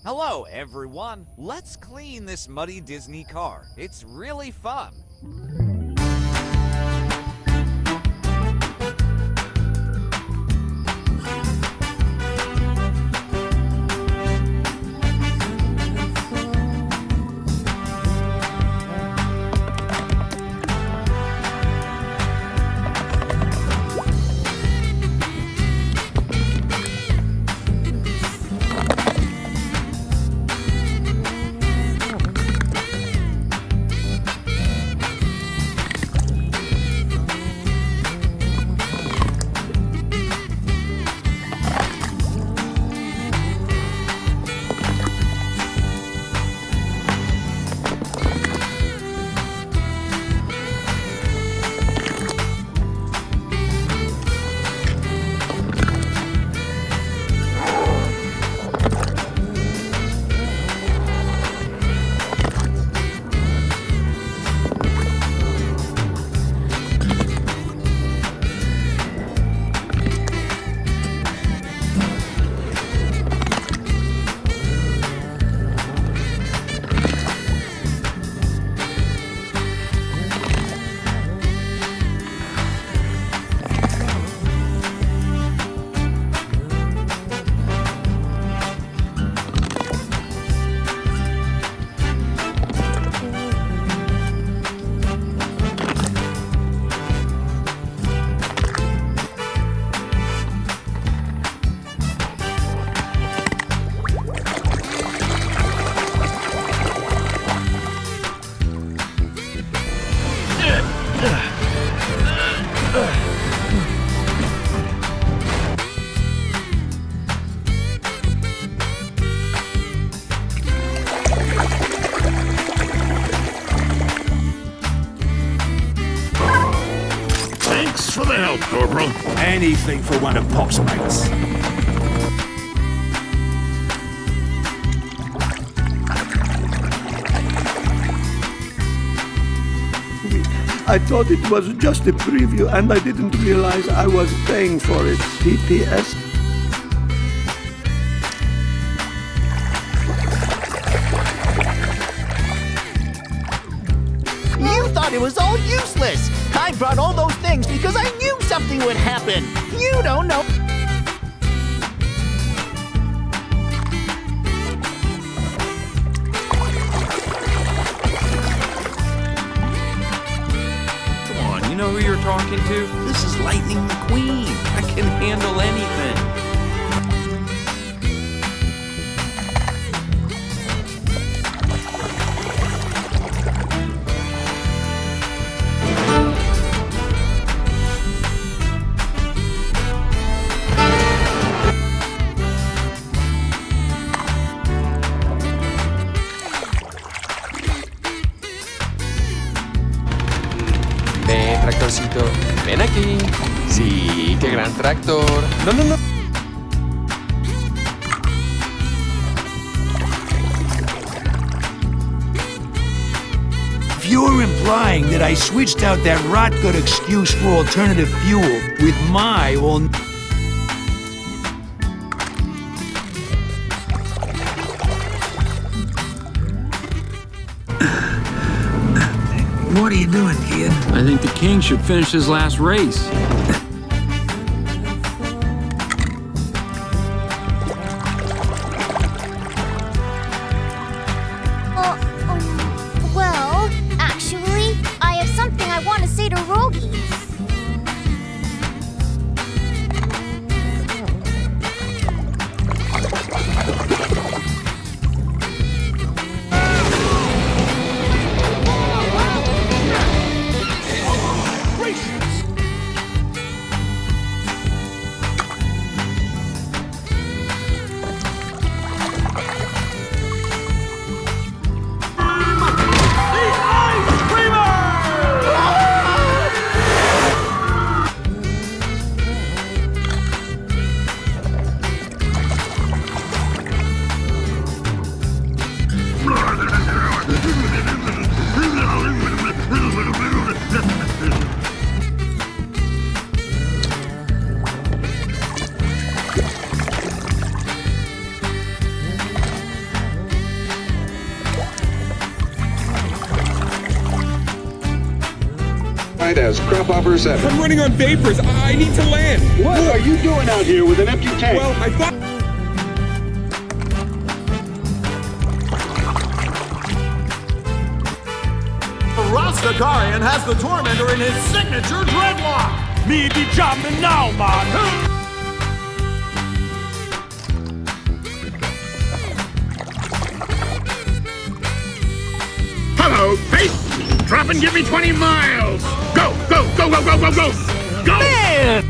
Hello, everyone. Let's clean this muddy Disney car. It's really fun. Thanks for the help, Corporal. Anything for one of Pop's mates. I thought it was just a preview and I didn't realize I was paying for it. PPS. You thought it was all useless! I brought all those things because I knew something would happen! You don't know... You know who you're talking to? This is Lightning McQueen. I can handle anything. Ven, tractorcito, ven aquí. Sí, qué gran tractor. No, no, no. If you're implying that I switched out that rot-gut excuse for alternative fuel with my or... What are you doing, kid? I think the king should finish his last race. Well, actually, I have something I want to say to Rogie. flight as Crop Hopper 7. I'm running on vapors. I need to land. What are you doing out here with an empty tank? Well, I thought... Rastafarian has the Tormentor in his signature dreadlock. Me be jumping now, man. Hello, Pete! Drop and give me 20 miles! Go, go, go, go, go, go, go! Go! Man!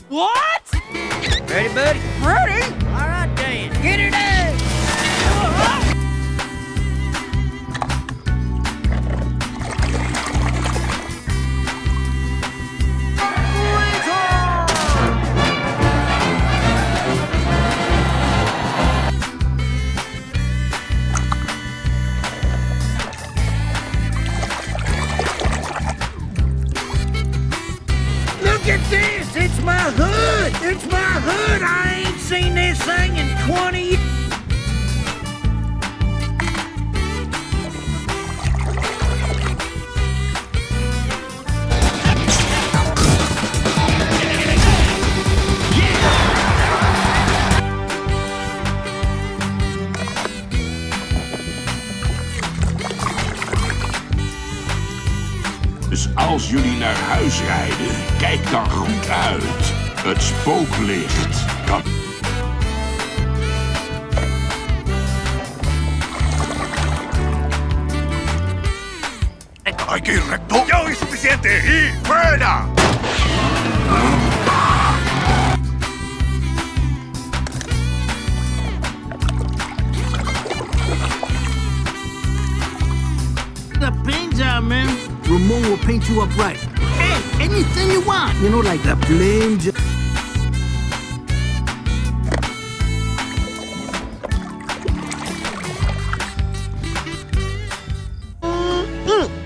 What? Ready, buddy? Ready? All right, Dan. Get it in! Look at this! It's my hood! It's my hood! I ain't seen this thing in 20 years! Dus als jullie naar huis rijden, kijk dan goed uit. Het spooklicht kan... Aquí recto. Ya es suficiente. Y fuera. The paint's out, man. Ramon will paint you up right. Hey, anything you want. You know, like the plain...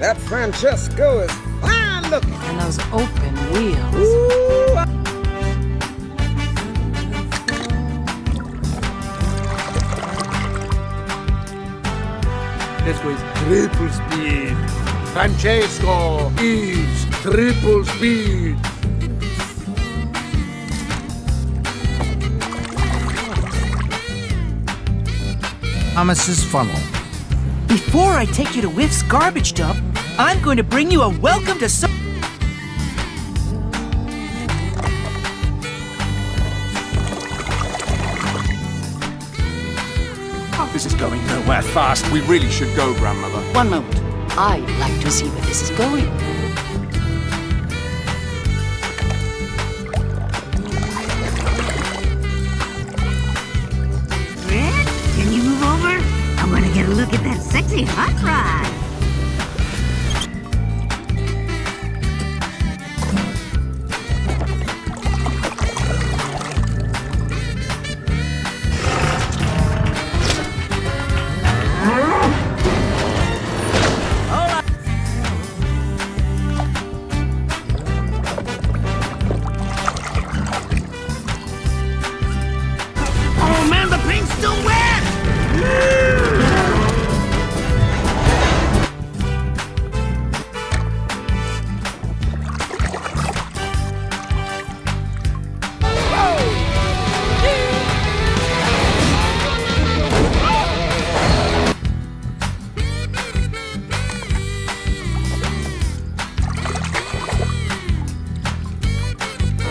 That Francesco is fine looking. And those open wheels. Ooh. This was triple speed. Francesco is triple speed. Thomas's funnel. Before I take you to Whiff's garbage dump, I'm going to bring you a welcome to some... This is going nowhere fast. We really should go, Grandmother. One moment. I'd like to see where this is going. Red, can you move over? I want to get a look at that sexy hot rod. Oh, man, the paint's still wet!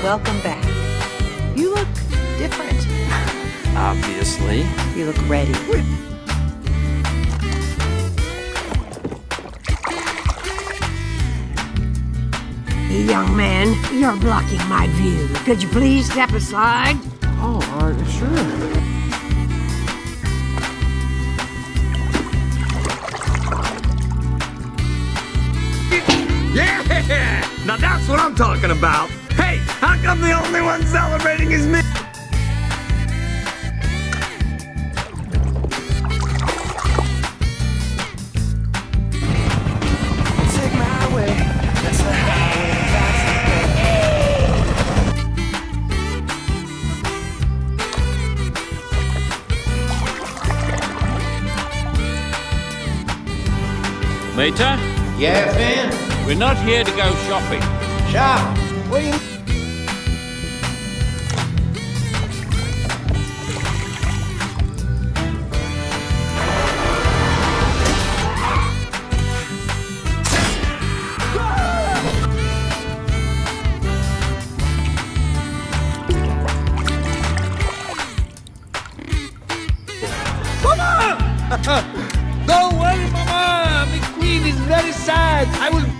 Welcome back. You look different. Obviously. You look ready. Young man, you're blocking my view. Could you please step aside? Oh, sure. Yeah! Now that's what I'm talking about. Hey, how come the only one celebrating is me? Take my way. That's the highway. That's the Radiator? Yeah, Finn? We're not here to go shopping. Shop? What do you... Don't worry, Mama! The queen is very sad. I will